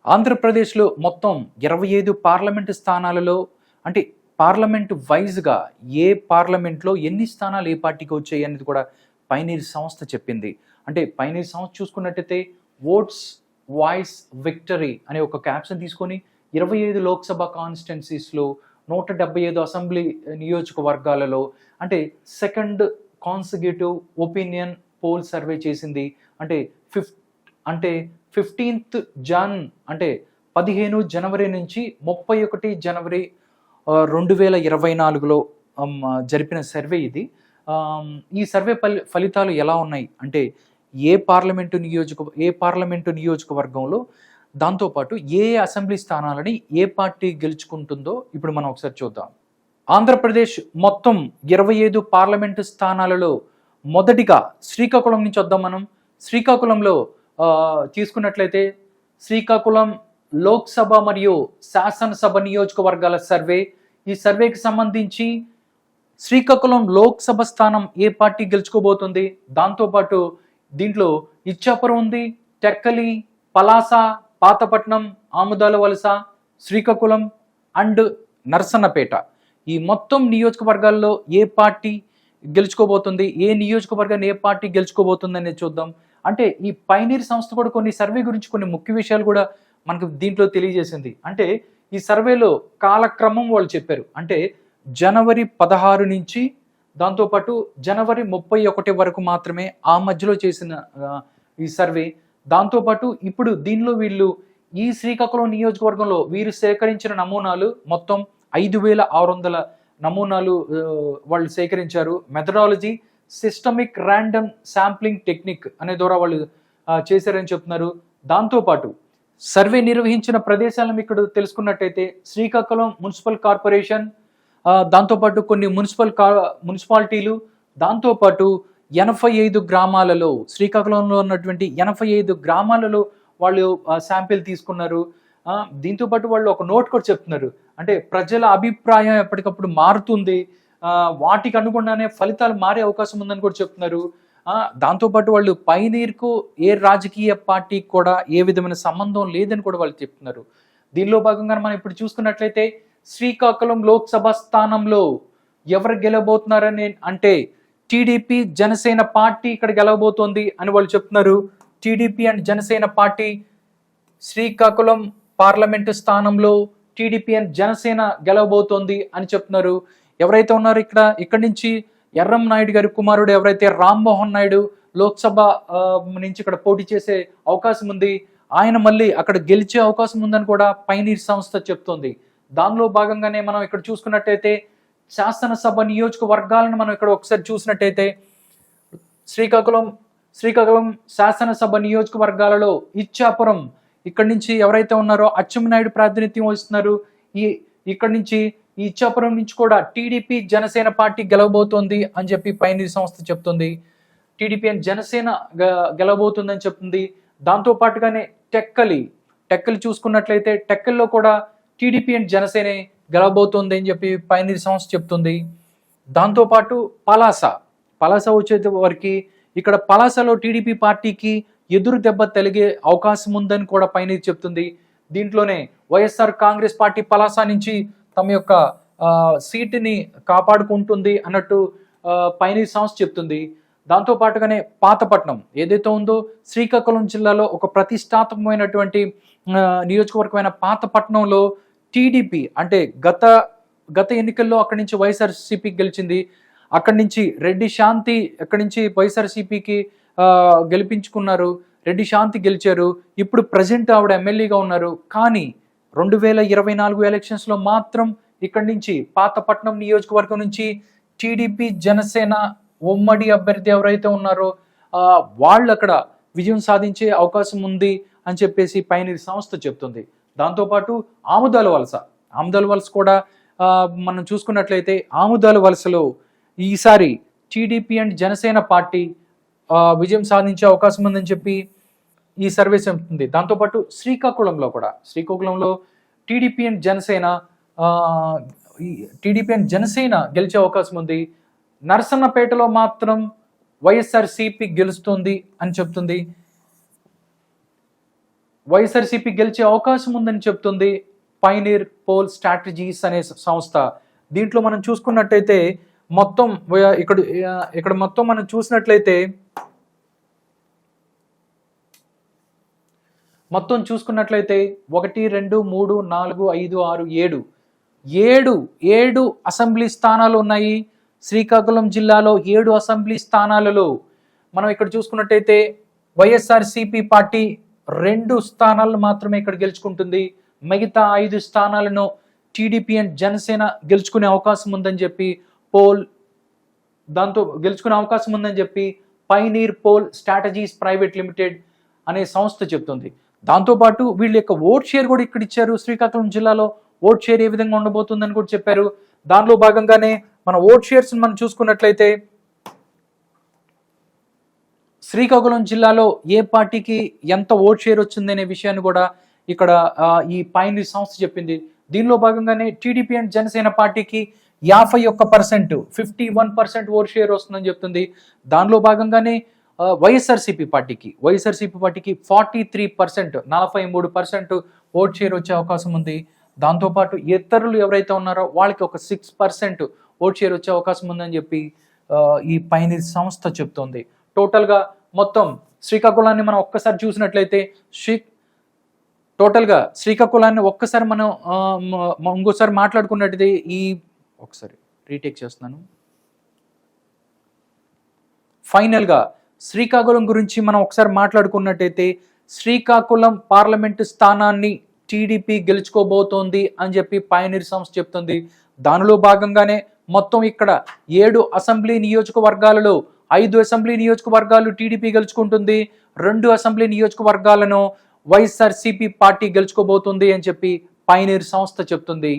ఆంధ్రప్రదేశ్లో మొత్తం 25 పార్లమెంటు స్థానాలలో అంటే పార్లమెంటు వైజ్‌గా ఏ పార్లమెంట్‌లో ఎన్ని స్థానాలు ఏ పార్టీకి వచ్చాయి అనేది కూడా పైనీర్ సంస్థ చెప్పింది. అంటే పైనీర్ సంస్థ చూసుకున్నట్టయితే ఓట్స్ వాయిస్ విక్టరీ అనే ఒక క్యాప్షన్ తీసుకొని 25 లోక్సభ కాన్స్టిట్యుయెన్సీస్‌లో 175 అసెంబ్లీ నియోజకవర్గాలలో అంటే second consecutive opinion poll survey చేసింది. అంటే ఫిఫ్ అంటే 15th జాన్ అంటే 15 జనవరి నుంచి 31 జనవరి 2024లో జరిపిన సర్వే ఇది. ఈ సర్వే ఫలితాలు ఎలా ఉన్నాయి అంటే ఏ పార్లమెంటు నియోజకవర్గంలో దాంతోపాటు ఏ అసెంబ్లీ స్థానాలని ఏ పార్టీ గెలుచుకుంటుందో ఇప్పుడు మనం ఒకసారి చూద్దాం. ఆంధ్రప్రదేశ్ మొత్తం 25 పార్లమెంటు స్థానాలలో మొదటిగా శ్రీకాకుళం నుంచి వద్దాం మనం. శ్రీకాకుళంలో తీసుకున్నట్లయితే శ్రీకాకుళం లోక్సభ మరియు శాసనసభ నియోజకవర్గాల సర్వే. ఈ సర్వేకి సంబంధించి శ్రీకాకుళం లోక్సభ స్థానం ఏ పార్టీ గెలుచుకోబోతుంది, దాంతోపాటు దీంట్లో ఇచ్చాపురం ఉంది, టెక్కలి, పలాస, పాతపట్నం, ఆముదాల వలస, శ్రీకాకుళం అండ్ నర్సన్నపేట ఈ మొత్తం నియోజకవర్గాల్లో ఏ పార్టీ గెలుచుకోబోతుంది, ఏ నియోజకవర్గాన్ని ఏ పార్టీ గెలుచుకోబోతుంది అనేది చూద్దాం. అంటే ఈ పైనీర్ సంస్థ కూడా కొన్ని సర్వే గురించి కొన్ని ముఖ్య విషయాలు కూడా మనకు దీంట్లో తెలియజేసింది. అంటే ఈ సర్వేలో కాలక్రమం వాళ్ళు చెప్పారు. అంటే జనవరి 16 నుంచి దాంతోపాటు జనవరి 31 వరకు మాత్రమే ఆ మధ్యలో చేసిన ఈ సర్వే. దాంతోపాటు ఇప్పుడు దీనిలో వీళ్ళు ఈ శ్రీకాకుళం నియోజకవర్గంలో వీరు సేకరించిన నమూనాలు మొత్తం 5600 నమూనాలు వాళ్ళు సేకరించారు. Methodology systemic random sampling technique అనే ద్వారా వాళ్ళు చేశారని చెప్తున్నారు. దాంతోపాటు సర్వే నిర్వహించిన ప్రదేశాలను ఇక్కడ తెలుసుకున్నట్టయితే శ్రీకాకుళం మున్సిపల్ కార్పొరేషన్, దాంతోపాటు కొన్ని మున్సిపాలిటీలు, దాంతోపాటు 85 గ్రామాలలో శ్రీకాకుళంలో ఉన్నటువంటి 85 గ్రామాలలో వాళ్ళు శాంపిల్ తీసుకున్నారు. దీంతోపాటు వాళ్ళు ఒక నోట్ కూడా చెప్తున్నారు. అంటే ప్రజల అభిప్రాయం ఎప్పటికప్పుడు మారుతుంది, వాటికి అనుగుణంగానే ఫలితాలు మారే అవకాశం ఉందని కూడా చెప్తున్నారు. దాంతోపాటు వాళ్ళు పైనీర్కు ఏ రాజకీయ పార్టీకి కూడా ఏ విధమైన సంబంధం లేదని కూడా వాళ్ళు చెప్తున్నారు. దీనిలో భాగంగా మనం ఇప్పుడు చూసుకున్నట్లయితే శ్రీకాకుళం లోక్సభ స్థానంలో ఎవరు గెలవబోతున్నారని అంటే టీడీపీ జనసేన పార్టీ ఇక్కడ గెలవబోతోంది అని వాళ్ళు చెప్తున్నారు. TDP and Janasena party Srikakulam parliament స్థానంలో టీడీపీ అండ్ జనసేన గెలవబోతోంది అని చెప్తున్నారు. ఎవరైతే ఉన్నారో ఇక్కడి నుంచి ఎర్రం నాయుడు గారి కుమారుడు ఎవరైతే రామ్మోహన్ నాయుడు లోక్సభ నుంచి ఇక్కడ పోటీ చేసే అవకాశం ఉంది, ఆయన మళ్ళీ అక్కడ గెలిచే అవకాశం ఉందని కూడా పైనీర్ సంస్థ చెప్తోంది. దానిలో భాగంగానే మనం ఇక్కడ చూసుకున్నట్టయితే శాసనసభ నియోజకవర్గాలను మనం ఇక్కడ ఒకసారి చూసినట్టయితే శ్రీకాకుళం శాసనసభ నియోజకవర్గాలలో ఇచ్చాపురం ఇక్కడి నుంచి ఎవరైతే ఉన్నారో అచ్చెన్నాయుడు ప్రాతినిధ్యం వహిస్తున్నారు. ఇక్కడి నుంచి ఈ ఇచ్చాపురం నుంచి కూడా టీడీపీ జనసేన పార్టీ గెలవబోతోంది అని చెప్పి పైనీర్ సంస్థ చెప్తుంది. టీడీపీ అండ్ జనసేన గెలవబోతుందని చెప్తుంది. దాంతో పాటుగానే టెక్కలి చూసుకున్నట్లయితే టెక్కల్లో కూడా టీడీపీ అండ్ జనసేనే గెలవబోతోంది అని చెప్పి పైనీర్ సంస్థ చెప్తుంది. దాంతోపాటు పలాస వచ్చే వరకు ఇక్కడ పలాసలో టీడీపీ పార్టీకి ఎదురు దెబ్బ తగిలే అవకాశం ఉందని కూడా పైనీర్ చెప్తుంది. దీంట్లోనే వైఎస్ఆర్ కాంగ్రెస్ పార్టీ పలాస నుంచి తమ యొక్క సీటుని కాపాడుకుంటుంది అన్నట్టు పైనీర్ సంస్థ చెప్తుంది. దాంతో పాటుగానే పాతపట్నం ఏదైతే ఉందో శ్రీకాకుళం జిల్లాలో ఒక ప్రతిష్టాత్మకమైనటువంటి నియోజకవర్గమైన పాతపట్నంలో టీడీపీ అంటే గత ఎన్నికల్లో అక్కడి నుంచి వైఎస్ఆర్సీపీ గెలిచింది. అక్కడి నుంచి రెడ్డి శాంతి అక్కడి నుంచి వైఎస్ఆర్సీపీకి గెలిపించుకున్నారు. రెడ్డి శాంతి గెలిచారు. ఇప్పుడు ప్రజెంట్ ఆవిడ ఎమ్మెల్యేగా ఉన్నారు. కానీ 2024 ఎలక్షన్స్లో మాత్రం ఇక్కడి నుంచి పాతపట్నం నియోజకవర్గం నుంచి టీడీపీ జనసేన ఉమ్మడి అభ్యర్థి ఎవరైతే ఉన్నారో వాళ్ళు అక్కడ విజయం సాధించే అవకాశం ఉంది అని చెప్పేసి పైనీర్ సంస్థ చెప్తుంది. దాంతోపాటు ఆముదాల వలస కూడా మనం చూసుకున్నట్లయితే ఆముదాల వలసలో ఈసారి టీడీపీ అండ్ జనసేన పార్టీ విజయం సాధించే అవకాశం ఉందని చెప్పి ఈ సర్వే చెప్తుంది. దాంతోపాటు శ్రీకాకుళంలో టీడీపీ అండ్ జనసేన గెలిచే అవకాశం ఉంది. నర్సన్నపేటలో మాత్రం వైఎస్ఆర్సీపీ గెలుస్తుంది అని చెప్తుంది. వైఎస్ఆర్సీపీ గెలిచే అవకాశం ఉందని చెప్తుంది పైనీర్ పోల్ స్ట్రాటజీస్ అనే సంస్థ. దీంట్లో మనం చూసుకున్నట్టయితే మొత్తం ఇక్కడ మొత్తం మనం చూసినట్లయితే మొత్తం చూసుకున్నట్లయితే 1 2 3 4 5 6 7 అసెంబ్లీ స్థానాలు ఉన్నాయి. శ్రీకాకుళం జిల్లాలో 7 అసెంబ్లీ స్థానాలలో మనం ఇక్కడ చూసుకున్నట్టయితే వైఎస్ఆర్సీపీ పార్టీ 2 స్థానాలను మాత్రమే ఇక్కడ గెలుచుకుంటుంది. మిగతా 5 స్థానాలను టీడీపీ అండ్ జనసేన గెలుచుకునే అవకాశం ఉందని చెప్పి గెలుచుకునే అవకాశం ఉందని చెప్పి pioneer poll strategies private limited అనే సంస్థ చెప్తుంది. దాంతోపాటు వీళ్ళ యొక్క ఓట్ షేర్ కూడా ఇక్కడ ఇచ్చారు. శ్రీకాకుళం జిల్లాలో ఓట్ షేర్ ఏ విధంగా ఉండబోతుందని కూడా చెప్పారు. దానిలో భాగంగానే మన ఓట్ షేర్స్ మనం చూసుకున్నట్లయితే శ్రీకాకుళం జిల్లాలో ఏ పార్టీకి ఎంత ఓట్ షేర్ వచ్చింది అనే విషయాన్ని కూడా ఇక్కడ ఈ పైనీర్ సంస్థ చెప్పింది. దీనిలో భాగంగానే టీడీపీ అండ్ జనసేన పార్టీకి 51%, 51% ఓట్ షేర్ వస్తుందని చెప్తుంది. దానిలో భాగంగానే వైఎస్ఆర్సీపీ పార్టీకి 43%, 43% ఓట్ షేర్ వచ్చే అవకాశం ఉంది. దాంతోపాటు ఇతరులు ఎవరైతే ఉన్నారో వాళ్ళకి ఒక 6% ఓట్ షేర్ వచ్చే అవకాశం ఉందని చెప్పి ఈ పైనీర్ సంస్థ చెప్తోంది. టోటల్గా మొత్తం శ్రీకాకుళాన్ని మనం ఒక్కసారి చూసినట్లయితే శ్రీకాకుళాన్ని ఒక్కసారి మనం ఇంకోసారి మాట్లాడుకున్నట్టయితే ఒకసారి రీటేక్ చేస్తున్నాను. ఫైనల్గా శ్రీకాకుళం గురించి మనం ఒకసారి మాట్లాడుకున్నట్టయితే శ్రీకాకుళం పార్లమెంటు స్థానాన్ని టీడీపీ గెలుచుకోబోతోంది అని చెప్పి పైనీర్ సంస్థ చెప్తుంది. దానిలో భాగంగానే మొత్తం ఇక్కడ 7 అసెంబ్లీ నియోజకవర్గాలలో 5 అసెంబ్లీ నియోజకవర్గాలు టీడీపీ గెలుచుకుంటుంది. 2 అసెంబ్లీ నియోజకవర్గాలను వైఎస్ఆర్సీపీ పార్టీ గెలుచుకోబోతుంది అని చెప్పి పైనీర్ సంస్థ చెప్తుంది.